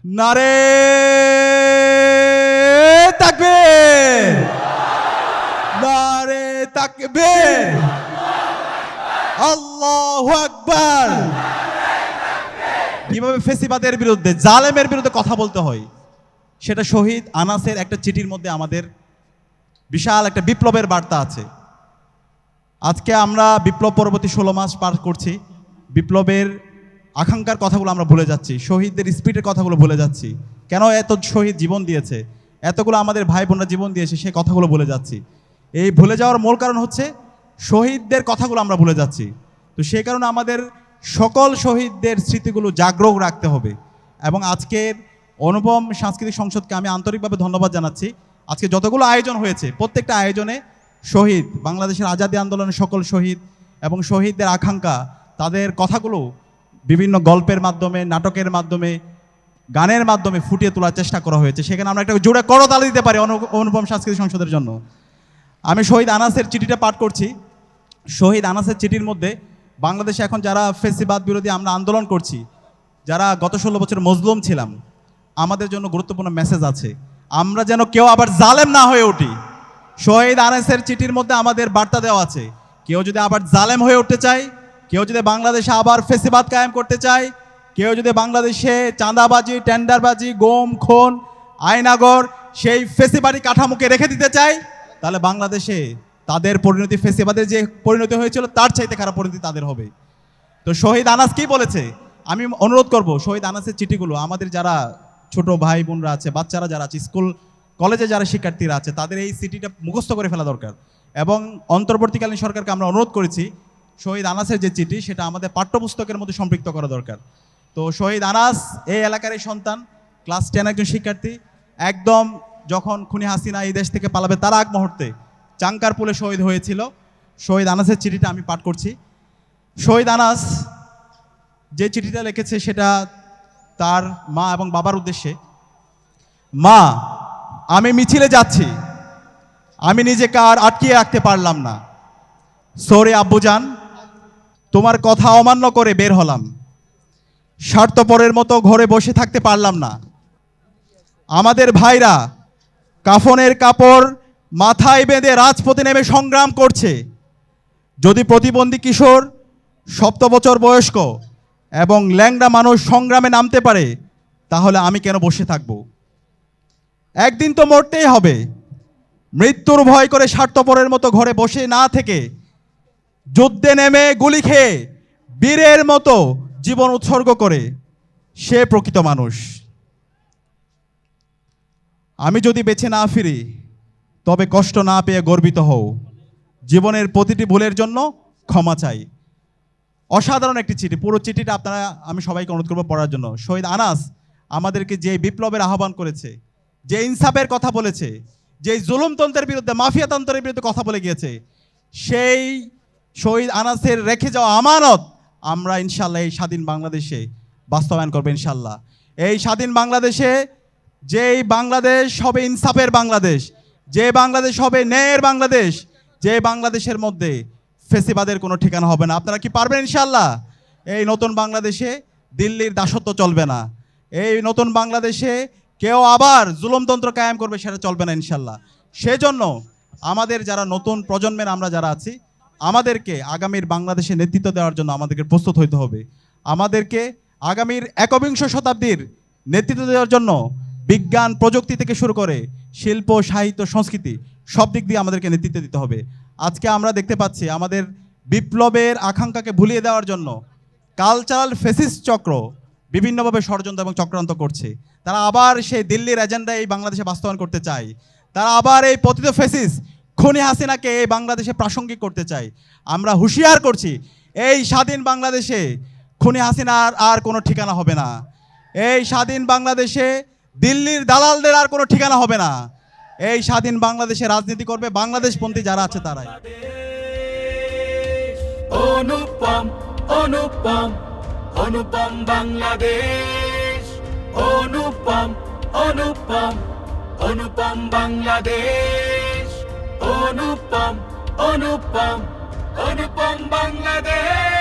নারে তাকবীর, নারে তাকবীর, আল্লাহু আকবার। কিভাবে ফেসিবাদের বিরুদ্ধে, জালেমের বিরুদ্ধে কথা বলতে হয়, সেটা শহীদ আনাসের একটা চিঠির মধ্যে আমাদের বিশাল একটা বিপ্লবের বার্তা আছে। আজকে আমরা বিপ্লব পরবর্তী 16 মাস পার করছি। বিপ্লবের আকাঙ্ক্ষার কথাগুলো আমরা ভুলে যাচ্ছি, শহীদদের স্পিরিটের কথাগুলো ভুলে যাচ্ছি। কেন এত শহীদ জীবন দিয়েছে, এতগুলো আমাদের ভাই বোনরা জীবন দিয়েছে, সেই কথাগুলো ভুলে যাচ্ছি। এই ভুলে যাওয়ার মূল কারণ হচ্ছে শহীদদের কথাগুলো আমরা ভুলে যাচ্ছি। তো সেই কারণে আমাদের সকল শহীদদের স্মৃতিগুলো জাগ্রত রাখতে হবে। এবং আজকের অনুপম সাংস্কৃতিক সংসদকে আমি আন্তরিকভাবে ধন্যবাদ জানাচ্ছি। আজকে যতগুলো আয়োজন হয়েছে, প্রত্যেকটা আয়োজনে শহীদ, বাংলাদেশের আজাদী আন্দোলনের সকল শহীদ এবং শহীদদের আকাঙ্ক্ষা, তাদের কথাগুলো বিভিন্ন গল্পের মাধ্যমে, নাটকের মাধ্যমে, গানের মাধ্যমে ফুটিয়ে তোলার চেষ্টা করা হয়েছে। সেখানে আমরা একটা জোরে করতালি দিতে পারি অনুপম সাংস্কৃতিক সংসদের জন্য। আমি শহীদ আনাসের চিঠিটা পাঠ করছি। শহীদ আনাসের চিঠির মধ্যে বাংলাদেশে এখন যারা ফেসিবাদ বিরোধী আমরা আন্দোলন করছি, যারা গত 16 বছর মজলুম ছিলাম, আমাদের জন্য গুরুত্বপূর্ণ মেসেজ আছে। আমরা যেন কেউ আবার জালেম না হয়ে উঠি। শহীদ আনাসের চিঠির মধ্যে আমাদের বার্তা দেওয়া আছে, কেউ যদি আবার জালেম হয়ে উঠতে চায়, কেউ যদি বাংলাদেশে আবার ফেসিবাদ কায়েম করতে চায়, কেউ যদি বাংলাদেশে চাঁদাবাজি, টেন্ডারবাজি, গম খুন, আয়নাগর, সেই ফেসিবাদী কাঠামোকে রেখে দিতে চায়, তাহলে বাংলাদেশে তাদের পরিণতি, ফেসিবাদের যে পরিণতি হয়েছিল তার চাইতে খারাপ পরিণতি তাদের হবে। তো শহীদ আনাস কি বলেছে, আমি অনুরোধ করব শহীদ আনাসের চিঠিগুলো আমাদের যারা ছোট ভাই বোনরা আছে, বাচ্চারা যারা আছে, স্কুল কলেজে যারা শিক্ষার্থীরা আছে, তাদের এই চিঠিটা মুখস্থ করে ফেলা দরকার। এবং অন্তর্বর্তীকালীন সরকারকে আমরা অনুরোধ করেছি শহীদ আনাসের যে চিঠি সেটা আমাদের পাঠ্যপুস্তকের মধ্যে সম্পৃক্ত করা দরকার। তো শহীদ আনাস এই এলাকার এই সন্তান, ক্লাস 10 একজন শিক্ষার্থী, একদম যখন খুনি হাসিনা এই দেশ থেকে পালাবে তার আগ মুহূর্তে চাঙ্কারপুলে শহীদ হয়েছিল। শহীদ আনাসের চিঠিটা আমি পাঠ করছি। শহীদ আনাস যে চিঠিটা লিখেছে সেটা তার মা এবং বাবার উদ্দেশ্যে। মা, আমি মিছিলে যাচ্ছি, আমি নিজেকে আর আটকিয়ে রাখতে পারলাম না। সরি আব্বুজান, তোমার কথা অমান্য করে বের হলাম। স্বার্থপরের মতো ঘরে বসে থাকতে পারলাম না। আমাদের ভাইরা কাফনের কাপড় মাথায় বেঁধে রাজপথে নেমে সংগ্রাম করছে। যদি প্রতিবন্ধী কিশোর, 7 বছর বয়স্ক এবং ল্যাংড়া মানুষ সংগ্রামে নামতে পারে, তাহলে আমি কেন বসে থাকব? একদিন তো মরতেই হবে। মৃত্যুর ভয় করে স্বার্থপরের মতো ঘরে বসে না থেকে যুদ্ধে নেমে গুলি খেয়ে বীরের মতো জীবন উৎসর্গ করে সে প্রকৃত মানুষ। আমি যদি বেঁচে না ফিরি তবে কষ্ট না পেয়ে গর্বিত হও। জীবনের প্রতিটি ভুলের জন্য ক্ষমা চাই। অসাধারণ একটি চিঠি। পুরো চিঠিটা আপনারা, আমি সবাইকে অনুরোধ করবো পড়ার জন্য। শহীদ আনাস আমাদেরকে যে বিপ্লবের আহ্বান করেছে, যে ইনসাফের কথা বলেছে, যে জুলুমতন্ত্রের বিরুদ্ধে, মাফিয়াতন্ত্রের বিরুদ্ধে কথা বলে গিয়েছে, সেই শহীদ আনাসের রেখে যাওয়া আমানত আমরা ইনশাল্লাহ এই স্বাধীন বাংলাদেশে বাস্তবায়ন করবো ইনশাল্লাহ। এই স্বাধীন বাংলাদেশে যেই বাংলাদেশ হবে ইনসাফের বাংলাদেশ, যে বাংলাদেশ হবে ন্যায়ের বাংলাদেশ, যে বাংলাদেশের মধ্যে ফেসিবাদের কোনো ঠিকানা হবে না। আপনারা কি পারবেন ইনশাল্লাহ? এই নতুন বাংলাদেশে দিল্লির দাসত্ব চলবে না। এই নতুন বাংলাদেশে কেউ আবার জুলুমতন্ত্র কায়েম করবে, সেটা চলবে না ইনশাল্লাহ। সেজন্য আমাদের যারা নতুন প্রজন্মের আমরা যারা আছি, আমাদেরকে আগামীর বাংলাদেশে নেতৃত্ব দেওয়ার জন্য আমাদেরকে প্রস্তুত হইতে হবে। আমাদেরকে আগামীর 21 শতাব্দীর নেতৃত্ব দেওয়ার জন্য বিজ্ঞান প্রযুক্তি থেকে শুরু করে শিল্প, সাহিত্য, সংস্কৃতি সব দিক দিয়ে আমাদেরকে নেতৃত্ব দিতে হবে। আজকে আমরা দেখতে পাচ্ছি আমাদের বিপ্লবের আকাঙ্ক্ষাকে ভুলিয়ে দেওয়ার জন্য কালচারাল ফেসিস্ট চক্র বিভিন্নভাবে ষড়যন্ত্র এবং চক্রান্ত করছে। তারা আবার সেই দিল্লির এজেন্ডা এই বাংলাদেশে বাস্তবায়ন করতে চায়। তারা আবার এই পতিত ফেসিস্ট খুনি হাসিনাকে এই বাংলাদেশে প্রাসঙ্গিক করতে চায়। আমরা হুঁশিয়ার করছি, এই স্বাধীন বাংলাদেশে খুনি হাসিনার আর কোনো ঠিকানা হবে না। এই স্বাধীন বাংলাদেশে দিল্লির দালালদের আর কোনো ঠিকানা হবে না। এই স্বাধীন বাংলাদেশে রাজনীতি করবে বাংলাদেশপন্থী যারা আছে তারাই। অনুপম অনুপম অনুপম বাংলাদেশ, অনুপম অনুপম অনুপম বাংলাদেশ, অনুপম অনুপম অনুপম বাংলাদেশ।